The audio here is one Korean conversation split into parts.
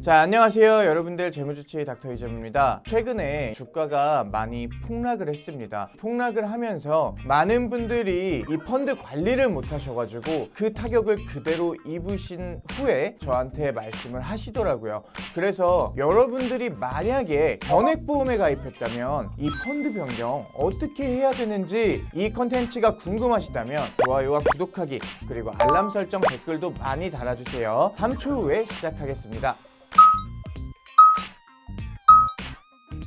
자, 안녕하세요 여러분들. 재무주치의 닥터 이재무입니다. 최근에 주가가 많이 폭락을 했습니다. 폭락을 하면서 많은 분들이 이 펀드 관리를 못 하셔가지고 그 타격을 그대로 입으신 후에 저한테 말씀을 하시더라고요. 그래서 여러분들이 만약에 변액보험에 가입했다면 이 펀드 변경 어떻게 해야 되는지 이 컨텐츠가 궁금하시다면 좋아요와 구독하기 그리고 알람 설정 댓글도 많이 달아주세요. 3초 후에 시작하겠습니다.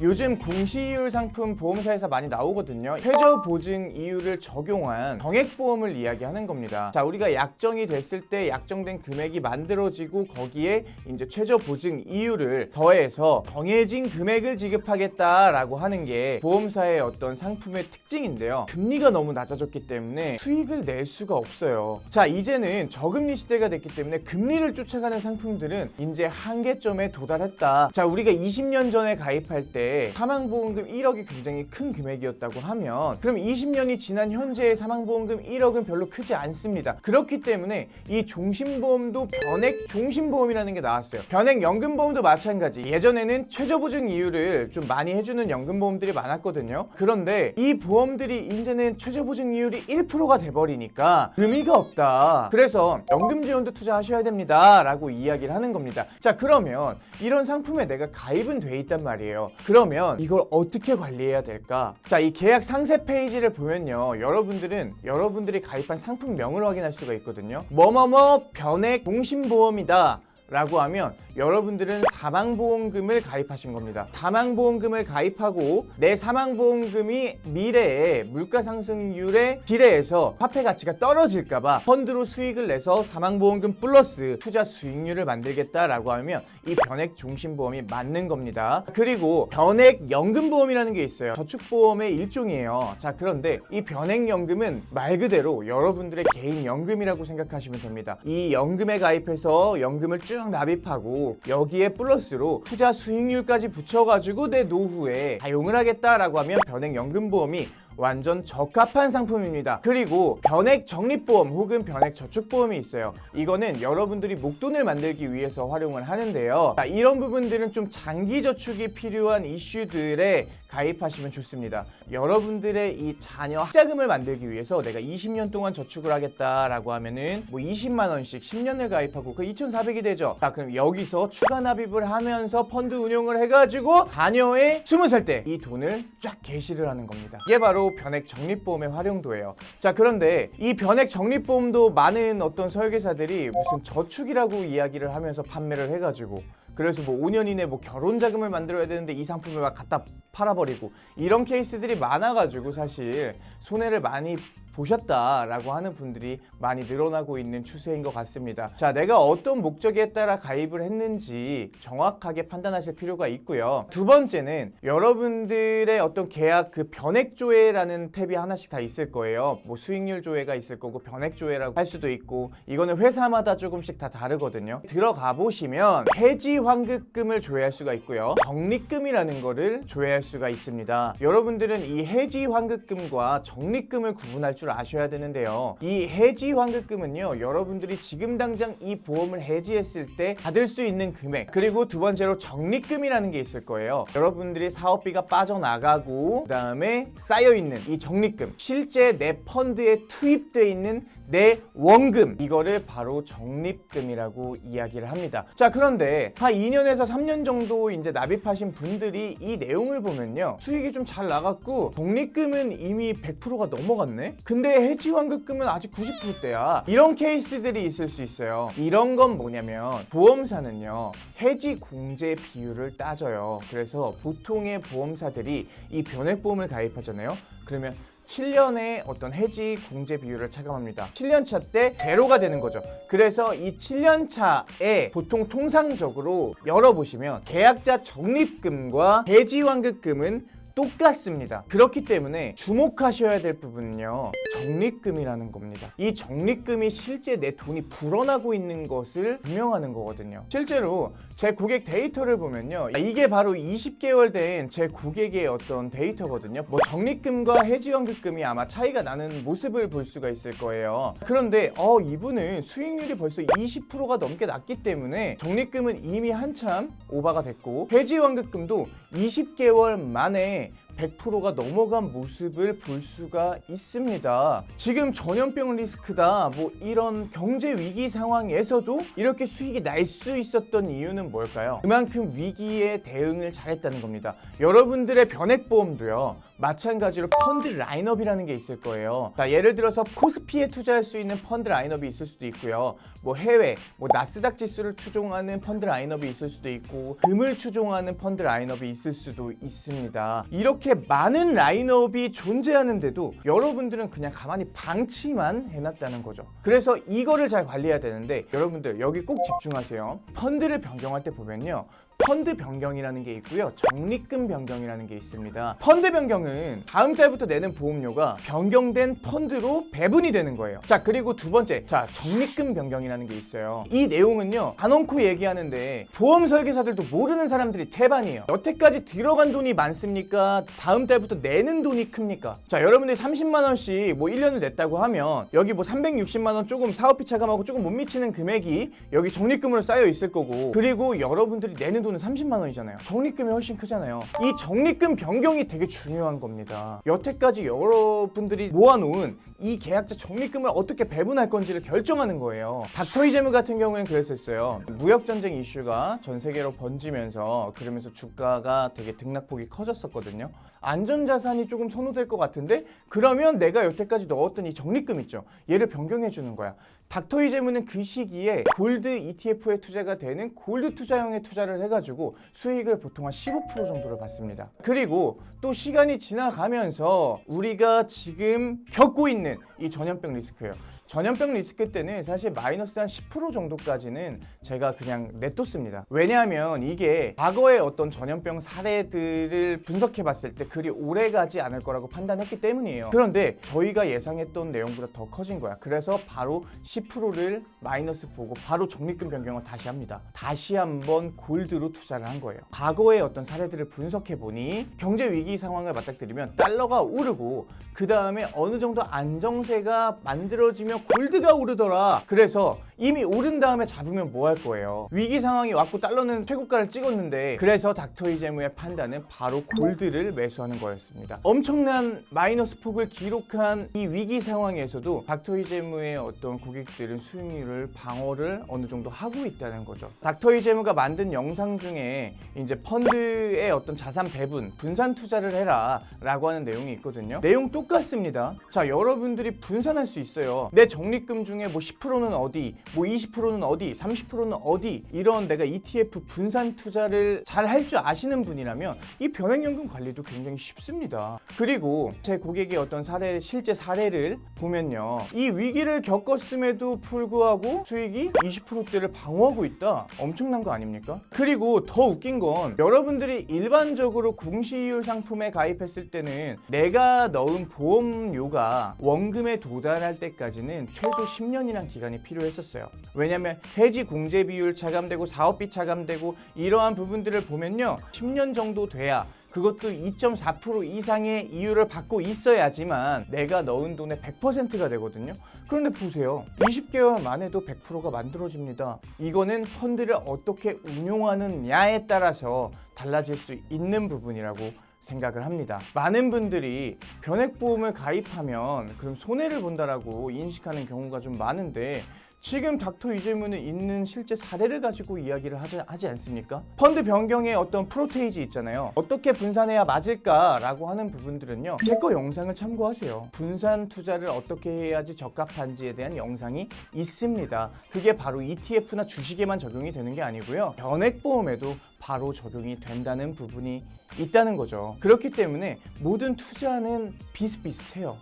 요즘 공시이율 상품 보험사에서 많이 나오거든요. 최저 보증 이율을 적용한 정액보험을 이야기하는 겁니다. 자, 우리가 약정이 됐을 때 약정된 금액이 만들어지고 거기에 이제 최저 보증 이율을 더해서 정해진 금액을 지급하겠다라고 하는 게 보험사의 어떤 상품의 특징인데요. 금리가 너무 낮아졌기 때문에 수익을 낼 수가 없어요. 자, 이제는 저금리 시대가 됐기 때문에 금리를 쫓아가는 상품들은 이제 한계점에 도달했다. 자, 우리가 20년 전에 가입할 때 사망보험금 1억이 굉장히 큰 금액이었다고 하면 그럼 20년이 지난 현재의 사망보험금 1억은 별로 크지 않습니다. 그렇기 때문에 이 종신보험도 변액 종신보험이라는 게 나왔어요. 변액 연금보험도 마찬가지. 예전에는 최저보증 이율을 좀 많이 해주는 연금보험들이 많았거든요. 그런데 이 보험들이 이제는 최저보증 이율이 1%가 돼버리니까 의미가 없다. 그래서 연금지원도 투자하셔야 됩니다 라고 이야기를 하는 겁니다. 자, 그러면 이런 상품에 내가 가입은 돼 있단 말이에요. 그러면 이걸 어떻게 관리해야 될까? 자, 이 계약 상세 페이지를 보면요, 여러분들이 가입한 상품명을 확인할 수가 있거든요. 뭐뭐뭐 변액 종신보험이다 라고 하면 여러분들은 사망보험금을 가입하신 겁니다. 사망보험금을 가입하고 내 사망보험금이 미래에 물가상승률에 비례해서 화폐 가치가 떨어질까봐 펀드로 수익을 내서 사망보험금 플러스 투자 수익률을 만들겠다라고 하면 이 변액종신보험이 맞는 겁니다. 그리고 변액연금보험이라는 게 있어요. 저축보험의 일종이에요. 자, 그런데 이 변액연금은 말 그대로 여러분들의 개인연금이라고 생각하시면 됩니다. 이 연금에 가입해서 연금을 쭉 납입하고 여기에 플러스로 투자 수익률까지 붙여가지고 내 노후에 사용을 하겠다라고 하면 변액연금보험이 완전 적합한 상품입니다. 그리고 변액 적립보험 혹은 변액 저축보험이 있어요. 이거는 여러분들이 목돈을 만들기 위해서 활용을 하는데요. 자, 이런 부분들은 좀 장기 저축이 필요한 이슈들에 가입하시면 좋습니다. 여러분들의 이 자녀 학자금을 만들기 위해서 내가 20년 동안 저축을 하겠다라고 하면은 뭐 20만 원씩 10년을 가입하고 그 2,400이 되죠. 자, 그럼 여기서 추가 납입을 하면서 펀드 운용을 해가지고 자녀의 20살 때 이 돈을 쫙 개시를 하는 겁니다. 이게 바로 변액 적립보험의 활용도예요. 자, 그런데 이 변액 적립보험도 많은 어떤 설계사들이 무슨 저축이라고 이야기를 하면서 판매를 해가지고 그래서 뭐 5년 이내 뭐 결혼 자금을 만들어야 되는데 이 상품을 막 갖다 팔아버리고 이런 케이스들이 많아가지고 사실 손해를 많이 보셨다라고 하는 분들이 많이 늘어나고 있는 추세인 것 같습니다. 자, 내가 어떤 목적에 따라 가입을 했는지 정확하게 판단하실 필요가 있고요. 두 번째는 여러분들의 어떤 계약 그 변액조회라는 탭이 하나씩 다 있을 거예요. 뭐 수익률 조회가 있을 거고 변액조회라고 할 수도 있고 이거는 회사마다 조금씩 다 다르거든요. 들어가 보시면 해지 환급금을 조회할 수가 있고요. 적립금이라는 거를 조회할 수가 있습니다. 여러분들은 이 해지 환급금과 적립금을 구분할 줄 아셔야 되는데요. 이 해지 환급금은요, 여러분들이 지금 당장 이 보험을 해지했을 때 받을 수 있는 금액, 그리고 두 번째로 적립금이라는 게 있을 거예요. 여러분들이 사업비가 빠져나가고 그 다음에 쌓여있는 이 적립금, 실제 내 펀드에 투입되어 있는 내 원금, 이거를 바로 적립금이라고 이야기를 합니다. 자, 그런데 한 2년에서 3년 정도 이제 납입하신 분들이 이 내용을 보면요, 수익이 좀 잘 나갔고 적립금은 이미 100%가 넘어갔네? 근데 해지환급금은 아직 90%대야. 이런 케이스들이 있을 수 있어요. 이런 건 뭐냐면 보험사는요, 해지 공제 비율을 따져요. 그래서 보통의 보험사들이 이 변액보험을 가입하잖아요. 그러면 7년의 어떤 해지 공제 비율을 차감합니다. 7년차 때 제로가 되는 거죠. 그래서 이 7년차에 보통 통상적으로 열어보시면 계약자 적립금과 해지 환급금은 똑같습니다. 그렇기 때문에 주목하셔야 될 부분은요, 적립금이라는 겁니다. 이 적립금이 실제 내 돈이 불어나고 있는 것을 증명하는 거거든요. 실제로 제 고객 데이터를 보면요, 이게 바로 20개월 된 제 고객의 어떤 데이터거든요. 뭐 적립금과 해지환급금이 아마 차이가 나는 모습을 볼 수가 있을 거예요. 그런데 이분은 수익률이 벌써 20%가 넘게 났기 때문에 적립금은 이미 한참 오버가 됐고, 해지환급금도 20개월 만에 100%가 넘어간 모습을 볼 수가 있습니다. 지금 전염병 리스크다, 뭐 이런 경제 위기 상황에서도 이렇게 수익이 날 수 있었던 이유는 뭘까요? 그만큼 위기에 대응을 잘했다는 겁니다. 여러분들의 변액보험도요, 마찬가지로 펀드 라인업이라는 게 있을 거예요. 자, 예를 들어서 코스피에 투자할 수 있는 펀드 라인업이 있을 수도 있고요. 뭐 해외, 뭐 나스닥 지수를 추종하는 펀드 라인업이 있을 수도 있고, 금을 추종하는 펀드 라인업이 있을 수도 있습니다. 이렇게 많은 라인업이 존재하는데도 여러분들은 그냥 가만히 방치만 해놨다는 거죠. 그래서 이거를 잘 관리해야 되는데, 여러분들 여기 꼭 집중하세요. 펀드를 변경할 때 보면요, 펀드 변경이라는 게 있고요, 적립금 변경이라는 게 있습니다. 펀드 변경은 다음 달부터 내는 보험료가 변경된 펀드로 배분이 되는 거예요. 자, 그리고 두 번째, 적립금 변경이라는 게 있어요. 이 내용은요, 단언코 얘기하는데 보험 설계사들도 모르는 사람들이 태반이에요. 여태까지 들어간 돈이 많습니까? 다음 달부터 내는 돈이 큽니까? 자, 여러분들이 30만 원씩 뭐 1년을 냈다고 하면 여기 뭐 360만 원 조금 사업비 차감하고 조금 못 미치는 금액이 여기 적립금으로 쌓여 있을 거고, 그리고 여러분들이 내는 돈은 30만 원이잖아요. 적립금이 훨씬 크잖아요. 이 적립금 변경이 되게 중요한 겁니다. 여태까지 여러분들이 모아놓은 이 계약자 적립금을 어떻게 배분할 건지를 결정하는 거예요. 닥터이제무 같은 경우에는 그랬었어요. 무역전쟁 이슈가 전 세계로 번지면서, 그러면서 주가가 되게 등락폭이 커졌었거든요. 안전자산이 조금 선호될 것 같은데, 그러면 내가 여태까지 넣었던 이 적립금 있죠, 얘를 변경해 주는 거야. 닥터이제무는 그 시기에 골드 ETF에 투자가 되는 골드 투자형에 투자를 해가지고 수익을 보통 한 15% 정도를 받습니다. 그리고 또 시간이 지나가면서 우리가 지금 겪고 있는 이 전염병 리스크예요. 전염병 리스크 때는 사실 마이너스 한 10% 정도까지는 제가 그냥 냅뒀습니다. 왜냐하면 이게 과거의 어떤 전염병 사례들을 분석해 봤을 때 그리 오래 가지 않을 거라고 판단했기 때문이에요. 그런데 저희가 예상했던 내용보다 더 커진 거야. 그래서 바로 10%를 마이너스 보고 바로 적립금 변경을 다시 합니다. 다시 한번 골드로 투자를 한 거예요. 과거의 어떤 사례들을 분석해 보니 경제 위기 상황을 맞닥뜨리면 달러가 오르고, 그 다음에 어느 정도 안정세가 만들어지면 골드가 오르더라. 그래서 이미 오른 다음에 잡으면 뭐 할 거예요? 위기 상황이 왔고 달러는 최고가를 찍었는데, 그래서 닥터이제무의 판단은 바로 골드를 매수하는 거였습니다. 엄청난 마이너스 폭을 기록한 이 위기 상황에서도 닥터이제무의 어떤 고객들은 수익률을 방어를 어느 정도 하고 있다는 거죠. 닥터이제무가 만든 영상 중에 이제 펀드의 어떤 자산 배분, 분산 투자를 해라 라고 하는 내용이 있거든요. 내용 똑같습니다. 자, 여러분들이 분산할 수 있어요. 내 적립금 중에 뭐 10%는 어디, 뭐 20%는 어디, 30%는 어디, 이런 내가 ETF 분산 투자를 잘 할 줄 아시는 분이라면 이 변액연금 관리도 굉장히 쉽습니다. 그리고 제 고객의 어떤 실제 사례를 보면요, 이 위기를 겪었음에도 불구하고 수익이 20%대를 방어하고 있다. 엄청난 거 아닙니까? 그리고 더 웃긴 건, 여러분들이 일반적으로 공시이율 상품에 가입했을 때는 내가 넣은 보험료가 원금에 도달할 때까지는 최소 10년이란 기간이 필요했었어요. 왜냐면 해지 공제 비율 차감되고 사업비 차감되고 이러한 부분들을 보면요, 10년 정도 돼야, 그것도 2.4% 이상의 이율을 받고 있어야지만 내가 넣은 돈의 100%가 되거든요. 그런데 보세요, 20개월 만에도 100%가 만들어집니다. 이거는 펀드를 어떻게 운용하느냐에 따라서 달라질 수 있는 부분이라고 생각을 합니다. 많은 분들이 변액보험을 가입하면 그럼 손해를 본다라고 인식하는 경우가 좀 많은데, 지금 닥터이제무는 있는 실제 사례를 가지고 이야기를 하지 않습니까? 펀드 변경의 어떤 프로테이지 있잖아요. 어떻게 분산해야 맞을까라고 하는 부분들은요, 제 거 영상을 참고하세요. 분산 투자를 어떻게 해야지 적합한지에 대한 영상이 있습니다. 그게 바로 ETF나 주식에만 적용이 되는 게 아니고요, 변액보험에도 바로 적용이 된다는 부분이 있다는 거죠. 그렇기 때문에 모든 투자는 비슷비슷해요.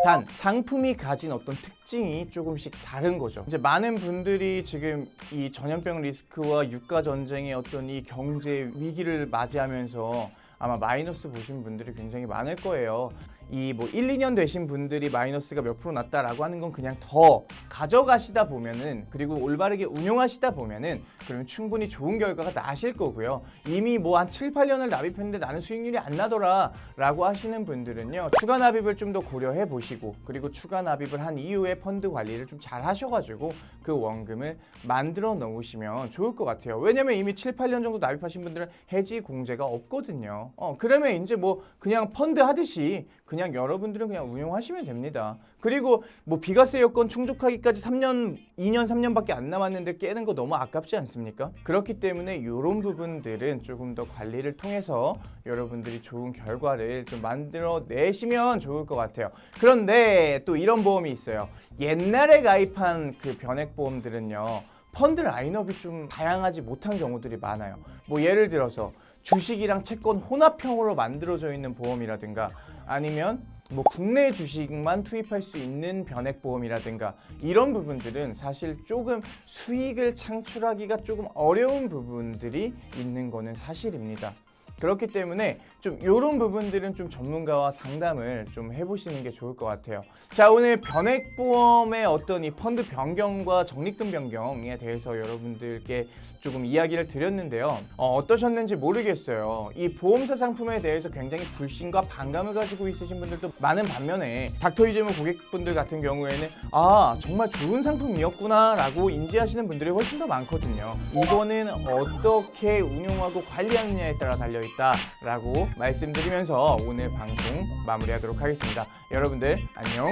단 상품이 가진 어떤 특징이 조금씩 다른 거죠. 이제 많은 분들이 지금 이 전염병 리스크와 유가 전쟁의 어떤 이 경제 위기를 맞이하면서 아마 마이너스 보신 분들이 굉장히 많을 거예요. 이 뭐 1, 2년 되신 분들이 마이너스가 몇 프로 났다라고 하는 건 그냥 더 가져가시다 보면은, 그리고 올바르게 운용하시다 보면은 그러면 충분히 좋은 결과가 나실 거고요. 이미 뭐 한 7, 8년을 납입했는데 나는 수익률이 안 나더라 라고 하시는 분들은요, 추가 납입을 좀 더 고려해 보시고, 그리고 추가 납입을 한 이후에 펀드 관리를 좀 잘 하셔가지고 그 원금을 만들어 놓으시면 좋을 것 같아요. 왜냐면 이미 7, 8년 정도 납입하신 분들은 해지 공제가 없거든요. 그러면 이제 뭐 그냥 펀드 하듯이 그냥 여러분들은 그냥 운용하시면 됩니다. 그리고 뭐 비과세 요건 충족하기까지 3년, 2년, 3년밖에 안 남았는데 깨는 거 너무 아깝지 않습니까? 그렇기 때문에 이런 부분들은 조금 더 관리를 통해서 여러분들이 좋은 결과를 좀 만들어 내시면 좋을 것 같아요. 그런데 또 이런 보험이 있어요. 옛날에 가입한 그 변액보험들은요, 펀드 라인업이 좀 다양하지 못한 경우들이 많아요. 뭐 예를 들어서 주식이랑 채권 혼합형으로 만들어져 있는 보험이라든가, 아니면 뭐 국내 주식만 투입할 수 있는 변액보험이라든가, 이런 부분들은 사실 조금 수익을 창출하기가 조금 어려운 부분들이 있는 거는 사실입니다. 그렇기 때문에 좀 이런 부분들은 좀 전문가와 상담을 좀 해보시는 게 좋을 것 같아요. 자, 오늘 변액보험의 어떤 이 펀드 변경과 적립금 변경에 대해서 여러분들께 조금 이야기를 드렸는데요. 어떠셨는지 모르겠어요. 이 보험사 상품에 대해서 굉장히 불신과 반감을 가지고 있으신 분들도 많은 반면에, 닥터이제모 고객분들 같은 경우에는 아, 정말 좋은 상품이었구나 라고 인지하시는 분들이 훨씬 더 많거든요. 이거는 어떻게 운용하고 관리하느냐에 따라 달려있다라고 말씀드리면서 오늘 방송 마무리하도록 하겠습니다. 여러분들 안녕.